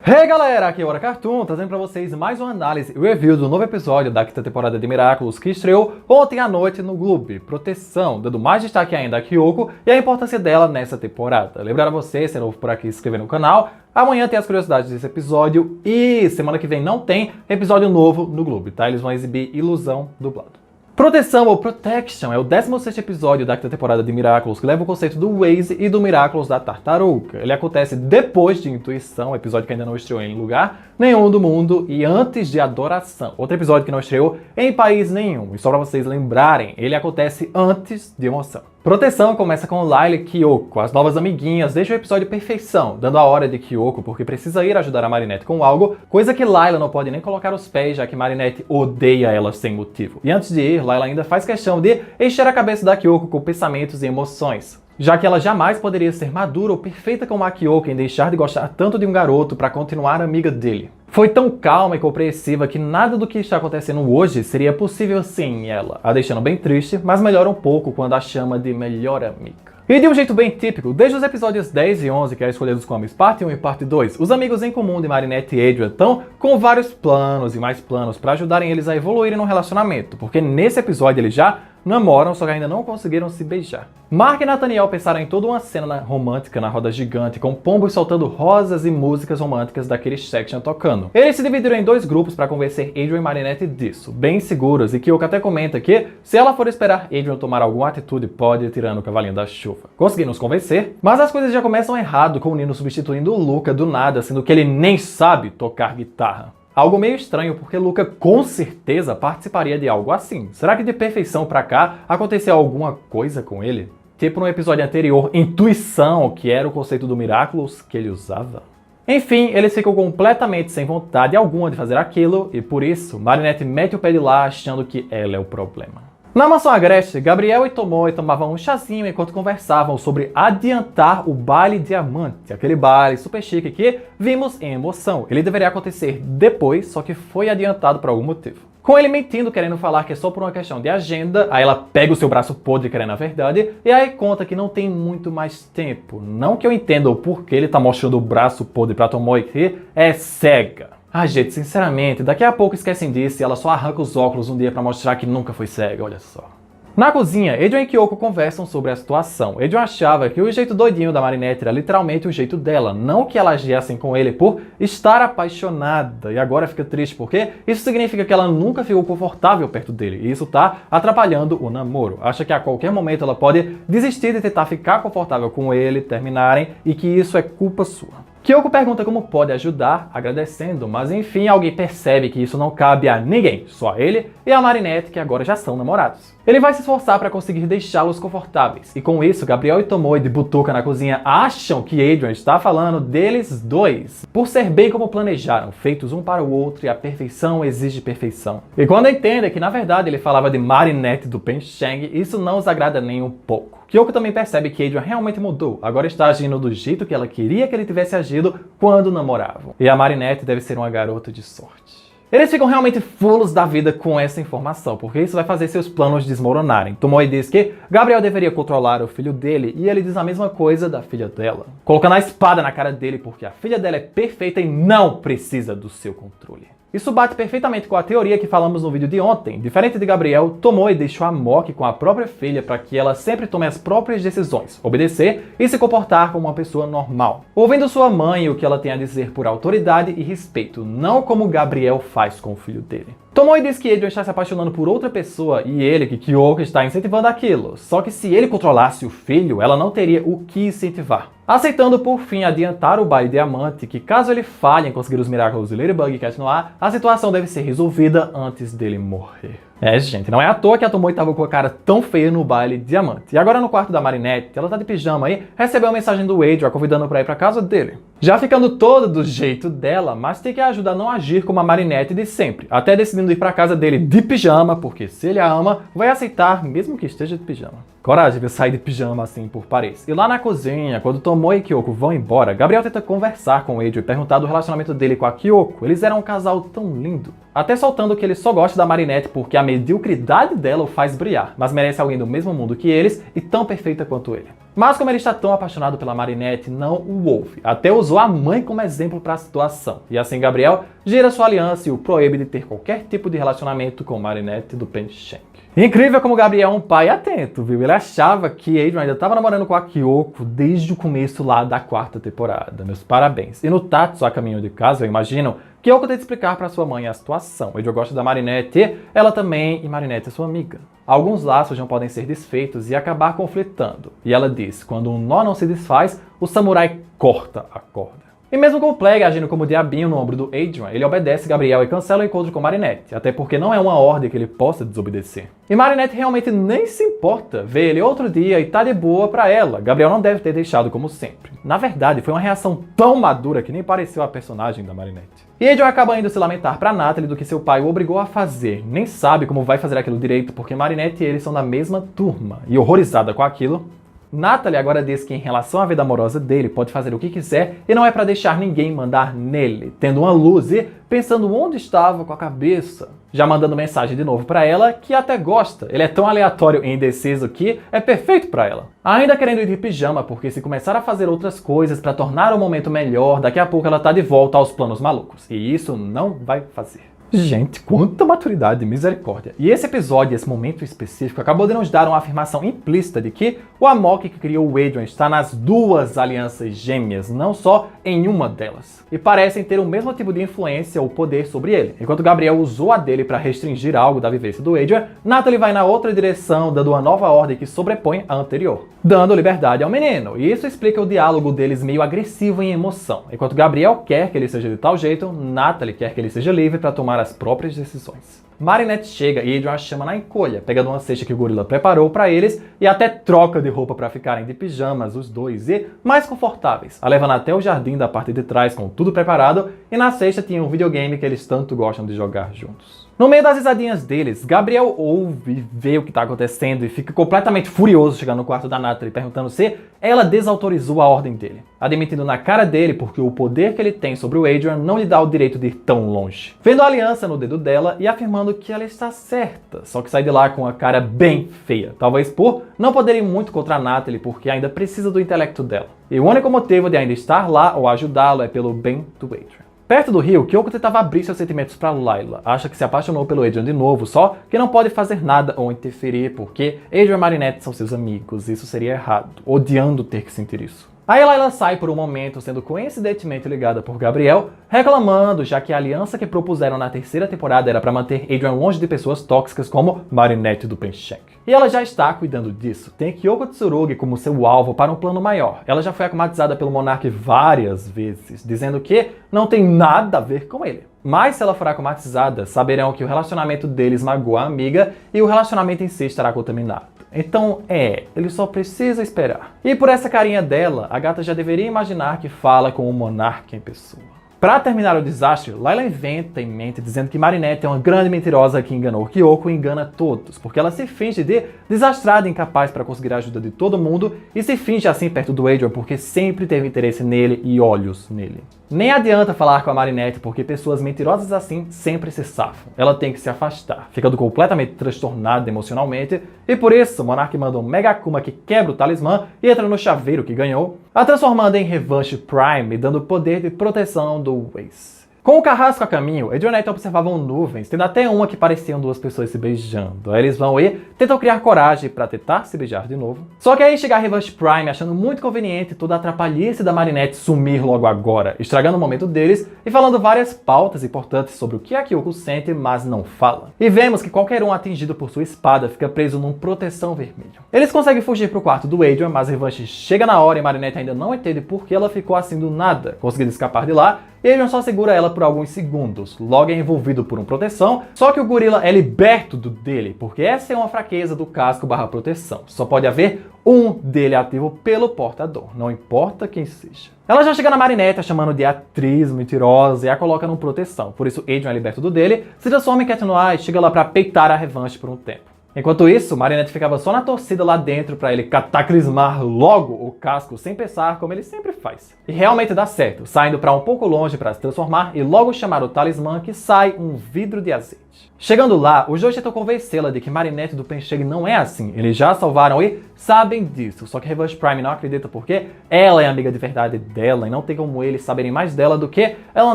Hey galera, aqui é o Hora Cartoon, trazendo pra vocês mais uma análise e review do novo episódio da quinta temporada de Miraculous que estreou ontem à noite no Gloob, Proteção, dando mais destaque ainda a Kyoko e a importância dela nessa temporada. Lembrar a você, se é novo por aqui, se inscrever no canal, amanhã tem as curiosidades desse episódio e semana que vem não tem episódio novo no Gloob, tá? Eles vão exibir Ilusão dublado. Proteção ou Protection é o 16º episódio da quinta temporada de Miraculous, que leva o conceito do Waze e do Miraculous da Tartaruga. Ele acontece depois de Intuição, episódio que ainda não estreou em lugar nenhum do mundo, e antes de Adoração, outro episódio que não estreou em país nenhum. E só pra vocês lembrarem, ele acontece antes de Emoção. Proteção começa com Layla e Kyoko, as novas amiguinhas, desde o episódio Perfeição, dando a hora de Kyoko porque precisa ir ajudar a Marinette com algo, coisa que Layla não pode nem colocar os pés, já que Marinette odeia ela sem motivo. E antes de ir, Layla ainda faz questão de encher a cabeça da Kyoko com pensamentos e emoções, já que ela jamais poderia ser madura ou perfeita como a Kyoko em deixar de gostar tanto de um garoto para continuar amiga dele. Foi tão calma e compreensiva que nada do que está acontecendo hoje seria possível sem ela, a deixando bem triste, mas melhora um pouco quando a chama de melhor amiga. E de um jeito bem típico, desde os episódios 10 e 11, que é a Escolha dos Comes, parte 1 e parte 2, os amigos em comum de Marinette e Adrian estão com vários planos e mais planos para ajudarem eles a evoluírem no relacionamento, porque nesse episódio eles já namoram, só que ainda não conseguiram se beijar. Mark e Nathaniel pensaram em toda uma cena romântica na roda gigante, com pombos soltando rosas e músicas românticas daquele section tocando. Eles se dividiram em dois grupos para convencer Adrian e Marinette disso, bem seguros, e Kyoko até comenta que, se ela for esperar Adrian tomar alguma atitude, pode ir tirando o cavalinho da chuva. Consegui nos convencer, mas as coisas já começam errado, com o Nino substituindo o Luca do nada, sendo que ele nem sabe tocar guitarra. Algo meio estranho, porque Luca com certeza participaria de algo assim. Será que de Perfeição pra cá aconteceu alguma coisa com ele? Tipo no episódio anterior, Intuição, que era o conceito do Miraculous que ele usava? Enfim, eles ficam completamente sem vontade alguma de fazer aquilo, e por isso, Marinette mete o pé de lá achando que ela é o problema. Na mansão agreste, Gabriel e Tomoe tomavam um chazinho enquanto conversavam sobre adiantar o baile diamante, aquele baile super chique que vimos em Emoção. Ele deveria acontecer depois, só que foi adiantado por algum motivo. Com ele mentindo, querendo falar que é só por uma questão de agenda, aí ela pega o seu braço podre querendo a verdade, e aí conta que não tem muito mais tempo. Não que eu entenda o porquê ele tá mostrando o braço podre pra Tomoe, que é cega. Ah, gente, sinceramente, daqui a pouco esquecem disso e ela só arranca os óculos um dia pra mostrar que nunca foi cega, olha só. Na cozinha, Adrian e Kyoko conversam sobre a situação. Adrian achava que o jeito doidinho da Marinette era literalmente o jeito dela, não que ela agia assim com ele por estar apaixonada. E agora fica triste porque isso significa que ela nunca ficou confortável perto dele, e isso tá atrapalhando o namoro. Acha que a qualquer momento ela pode desistir de tentar ficar confortável com ele, terminarem, e que isso é culpa sua. Kyoko pergunta como pode ajudar, agradecendo, mas enfim alguém percebe que isso não cabe a ninguém, só ele e a Marinette, que agora já são namorados. Ele vai se esforçar para conseguir deixá-los confortáveis, e com isso Gabriel e Tomoe de butuca na cozinha acham que Adrian está falando deles dois, por ser bem como planejaram, feitos um para o outro e a perfeição exige perfeição. E quando entendem que na verdade ele falava de Marinette do Pencheng, isso não os agrada nem um pouco. Kyoko também percebe que Adrian realmente mudou, agora está agindo do jeito que ela queria que ele tivesse agido quando namoravam. E a Marinette deve ser uma garota de sorte. Eles ficam realmente fulos da vida com essa informação, porque isso vai fazer seus planos desmoronarem. Tomoe diz que Gabriel deveria controlar o filho dele, e ele diz a mesma coisa da filha dela, colocando a espada na cara dele porque a filha dela é perfeita e não precisa do seu controle. Isso bate perfeitamente com a teoria que falamos no vídeo de ontem. Diferente de Gabriel, Tomoe deixou a Moki com a própria filha para que ela sempre tome as próprias decisões, obedecer e se comportar como uma pessoa normal, ouvindo sua mãe e o que ela tem a dizer por autoridade e respeito, não como Gabriel faz com o filho dele. Tomoe diz que Adrian está se apaixonando por outra pessoa e ele, que Kyoko, está incentivando aquilo. Só que se ele controlasse o filho, ela não teria o que incentivar. Aceitando por fim adiantar o baile diamante, que caso ele falhe em conseguir os Miraculous e Ladybug e Cat Noir, a situação deve ser resolvida antes dele morrer. É, gente, não é à toa que a Tomoe tava com a cara tão feia no baile diamante. E agora no quarto da Marinette, ela tá de pijama aí, recebeu uma mensagem do Adrian convidando pra ir pra casa dele. Já ficando toda do jeito dela, mas tem que ajudar a não agir como a Marinette de sempre, até decidindo ir pra casa dele de pijama, porque se ele a ama, vai aceitar mesmo que esteja de pijama. Coragem de sair de pijama assim por Paris. E lá na cozinha, quando Tomoe e Kyoko vão embora, Gabriel tenta conversar com o Adrian e perguntar do relacionamento dele com a Kyoko. Eles eram um casal tão lindo. Até soltando que ele só gosta da Marinette porque a mediocridade dela o faz brilhar, mas merece alguém do mesmo mundo que eles e tão perfeita quanto ele. Mas como ele está tão apaixonado pela Marinette, não o ouve. Até usou a mãe como exemplo para a situação. E assim Gabriel gira sua aliança e o proíbe de ter qualquer tipo de relacionamento com Marinette do Pencheng. Incrível como Gabriel é um pai atento, viu? Ele achava que Adrian ainda estava namorando com a Kyoko desde o começo lá da 4ª temporada. Meus parabéns. E no Tatsu, a caminho de casa, eu imagino, Kyoko tem de explicar para sua mãe a situação. Adrian gosta da Marinette, ela também, e Marinette é sua amiga. Alguns laços não podem ser desfeitos e acabar conflitando. E ela diz, quando um nó não se desfaz, o samurai corta a corda. E mesmo com o Plague agindo como diabinho no ombro do Adrian, ele obedece Gabriel e cancela o encontro com Marinette, até porque não é uma ordem que ele possa desobedecer. E Marinette realmente nem se importa, vê ele outro dia e tá de boa pra ela. Gabriel não deve ter deixado como sempre. Na verdade, foi uma reação tão madura que nem pareceu a personagem da Marinette. E Adrian acaba indo se lamentar pra Natalie do que seu pai o obrigou a fazer. Nem sabe como vai fazer aquilo direito, porque Marinette e ele são da mesma turma. E horrorizada com aquilo, Natalie agora diz que em relação à vida amorosa dele pode fazer o que quiser e não é pra deixar ninguém mandar nele, tendo uma luz e pensando onde estava com a cabeça. Já mandando mensagem de novo pra ela que até gosta, ele é tão aleatório e indeciso que é perfeito pra ela. Ainda querendo ir de pijama porque se começar a fazer outras coisas pra tornar o momento melhor, daqui a pouco ela tá de volta aos planos malucos. E isso não vai fazer. Gente, quanta maturidade, misericórdia. E esse episódio, esse momento específico, acabou de nos dar uma afirmação implícita de que o Amok que criou o Adrian está nas duas alianças gêmeas, não só em uma delas. E parecem ter o mesmo tipo de influência ou poder sobre ele. Enquanto Gabriel usou a dele para restringir algo da vivência do Adrian, Natalie vai na outra direção, dando uma nova ordem que sobrepõe a anterior, dando liberdade ao menino. E isso explica o diálogo deles meio agressivo em emoção. Enquanto Gabriel quer que ele seja de tal jeito, Natalie quer que ele seja livre para tomar as próprias decisões. Marinette chega e Adrian a chama na encolha, pegando uma cesta que o gorila preparou para eles e até troca de roupa para ficarem de pijamas os dois e mais confortáveis, a levando até o jardim da parte de trás com tudo preparado e na cesta tinha um videogame que eles tanto gostam de jogar juntos. No meio das risadinhas deles, Gabriel ouve e vê o que está acontecendo e fica completamente furioso chegando no quarto da Natalie perguntando se ela desautorizou a ordem dele, admitindo na cara dele porque o poder que ele tem sobre o Adrian não lhe dá o direito de ir tão longe. Vendo a aliança no dedo dela e afirmando que ela está certa, só que sai de lá com a cara bem feia, talvez por não poder ir muito contra a Natalie porque ainda precisa do intelecto dela. E o único motivo de ainda estar lá ou ajudá-lo é pelo bem do Adrian. Perto do rio, Kyoko tentava abrir seus sentimentos para Layla. Acha que se apaixonou pelo Adrian de novo, só que não pode fazer nada ou interferir porque Adrian e Marinette são seus amigos. Isso seria errado, odiando ter que sentir isso. Aí Layla sai por um momento, sendo coincidentemente ligada por Gabriel, reclamando, já que a aliança que propuseram na 3ª temporada era para manter Adrian longe de pessoas tóxicas como Marinette do Pencheng. E ela já está cuidando disso. Tem Kyoko Tsurugi como seu alvo para um plano maior. Ela já foi akumatizada pelo Monark várias vezes, dizendo que não tem nada a ver com ele. Mas se ela for akumatizada, saberão que o relacionamento deles magoou a amiga e o relacionamento em si estará contaminado. Então, ele só precisa esperar. E por essa carinha dela, a gata já deveria imaginar que fala com o Monark em pessoa. Para terminar o desastre, Layla inventa em mente dizendo que Marinette é uma grande mentirosa que enganou Kyoko e engana todos, porque ela se finge de desastrada e incapaz para conseguir a ajuda de todo mundo e se finge assim perto do Adrian porque sempre teve interesse nele e olhos nele. Nem adianta falar com a Marinette porque pessoas mentirosas assim sempre se safam. Ela tem que se afastar, ficando completamente transtornada emocionalmente e por isso o Monark manda um Mega Akuma que quebra o talismã e entra no chaveiro que ganhou, a transformando em Revanche Prime e dando poder de proteção do Waze. Com o carrasco a caminho, Adrian e Natalie observavam nuvens, tendo até uma que pareciam duas pessoas se beijando. Aí eles vão e tentam criar coragem para tentar se beijar de novo. Só que aí chega a Revanche Prime achando muito conveniente toda a atrapalhice da Marinette sumir logo agora, estragando o momento deles e falando várias pautas importantes sobre o que a Kyoko sente, mas não fala. E vemos que qualquer um atingido por sua espada fica preso num proteção vermelho. Eles conseguem fugir pro quarto do Adrian, mas Revanche chega na hora e Marinette ainda não entende por que ela ficou assim do nada, conseguindo escapar de lá. Adrian só segura ela por alguns segundos, logo é envolvido por uma proteção, só que o gorila é liberto dele, porque essa é uma fraqueza do casco / proteção. Só pode haver um dele ativo pelo portador, não importa quem seja. Ela já chega na Marinette, a chamando de atriz mentirosa e a coloca num proteção, por isso Adrian é liberto dele, se transforma em Cat Noir e chega lá pra peitar a Revanche por um tempo. Enquanto isso, Marinette ficava só na torcida lá dentro pra ele cataclismar logo o casco sem pensar, como ele sempre faz. E realmente dá certo, saindo pra um pouco longe pra se transformar e logo chamar o talismã, que sai um vidro de azeite. Chegando lá, os dois tentam convencê-la de que Marinette do Pencheg não é assim. Eles já salvaram e sabem disso, só que Revanche Prime não acredita porque ela é amiga de verdade dela e não tem como eles saberem mais dela do que ela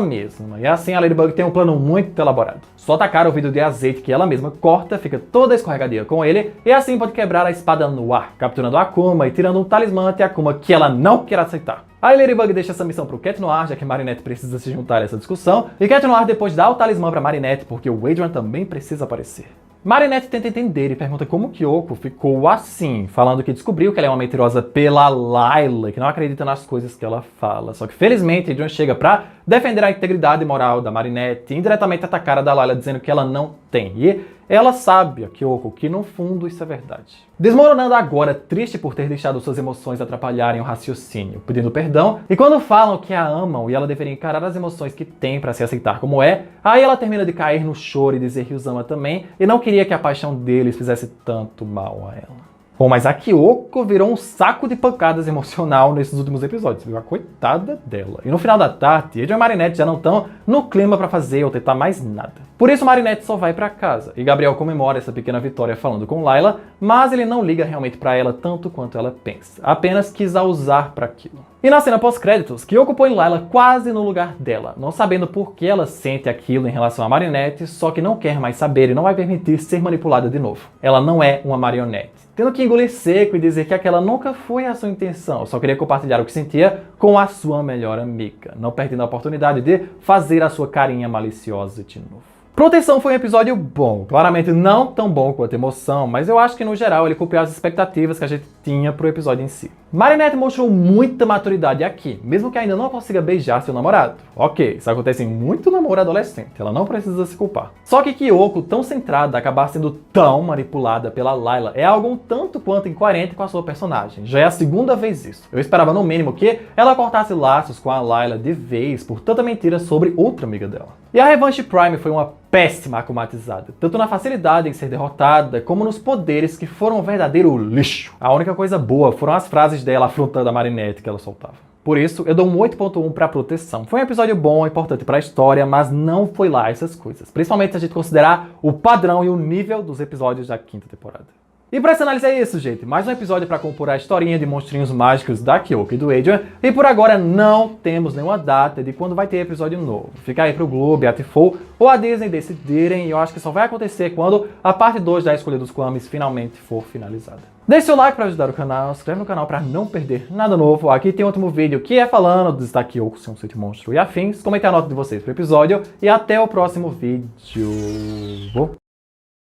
mesma. E assim a Ladybug tem um plano muito elaborado. Só tacar o vidro de azeite que ela mesma corta, fica toda escorregadia com ele e assim pode quebrar a espada no ar, capturando a Akuma e tirando um talismã de Akuma que ela não quer aceitar. Aí Ladybug deixa essa missão pro Cat Noir, já que Marinette precisa se juntar a essa discussão, e Cat Noir depois dá o talismã pra Marinette, porque o Adrian também precisa aparecer. Marinette tenta entender e pergunta como Kyoko ficou assim, falando que descobriu que ela é uma mentirosa pela Layla, que não acredita nas coisas que ela fala. Só que felizmente Adrian chega pra defender a integridade moral da Marinette e indiretamente atacar a da Layla dizendo que ela não tem. E ela sabe, a Kyoko, que no fundo isso é verdade. Desmoronando agora, triste por ter deixado suas emoções atrapalharem o raciocínio, pedindo perdão, e quando falam que a amam e ela deveria encarar as emoções que tem pra se aceitar como é, aí ela termina de cair no choro e dizer que os ama também, e não queria que a paixão deles fizesse tanto mal a ela. Bom, mas a Kyoko virou um saco de pancadas emocional nesses últimos episódios, viu? A coitada dela. E no final da tarde, Adrian e Marinette já não estão no clima pra fazer ou tentar mais nada. Por isso, Marinette só vai pra casa. E Gabriel comemora essa pequena vitória falando com Layla, mas ele não liga realmente pra ela tanto quanto ela pensa. Apenas quis a usar pra aquilo. E na cena pós-créditos, Kyoko põe Layla quase no lugar dela, não sabendo por que ela sente aquilo em relação a Marinette, só que não quer mais saber e não vai permitir ser manipulada de novo. Ela não é uma marionete. Tendo que engolir seco e dizer que aquela nunca foi a sua intenção, só queria compartilhar o que sentia com a sua melhor amiga, não perdendo a oportunidade de fazer a sua carinha maliciosa de novo. Proteção foi um episódio bom, claramente não tão bom quanto Emoção, mas eu acho que no geral ele cumpriu as expectativas que a gente tinha pro episódio em si. Marinette mostrou muita maturidade aqui, mesmo que ainda não consiga beijar seu namorado. Ok, isso acontece em muito namoro adolescente, ela não precisa se culpar. Só que Kyoko, tão centrada, acabar sendo tão manipulada pela Layla é algo um tanto quanto incoerente com a sua personagem. Já é a segunda vez isso. Eu esperava no mínimo que ela cortasse laços com a Layla de vez por tanta mentira sobre outra amiga dela. E a Revanche Prime foi uma péssima akumatizada, tanto na facilidade em ser derrotada, como nos poderes que foram um verdadeiro lixo. A única coisa boa foram as frases dela afrontando a Marinette que ela soltava. Por isso, eu dou um 8.1 pra Proteção. Foi um episódio bom, importante pra história, mas não foi lá essas coisas. Principalmente se a gente considerar o padrão e o nível dos episódios da quinta temporada. E pra essa análise é isso, gente. Mais um episódio pra compor a historinha de monstrinhos mágicos da Kyoko e do Adrian. E por agora não temos nenhuma data de quando vai ter episódio novo. Fica aí pro Globo, a Tifou ou a Disney decidirem. E eu acho que só vai acontecer quando a parte 2 da Escolha dos Kwamis finalmente for finalizada. Deixe seu like para ajudar o canal, se inscreve no canal para não perder nada novo. Aqui tem outro vídeo que é falando do da Kyoko, ser um Sweet Monstro e afins. Comente a nota de vocês pro episódio e até o próximo vídeo.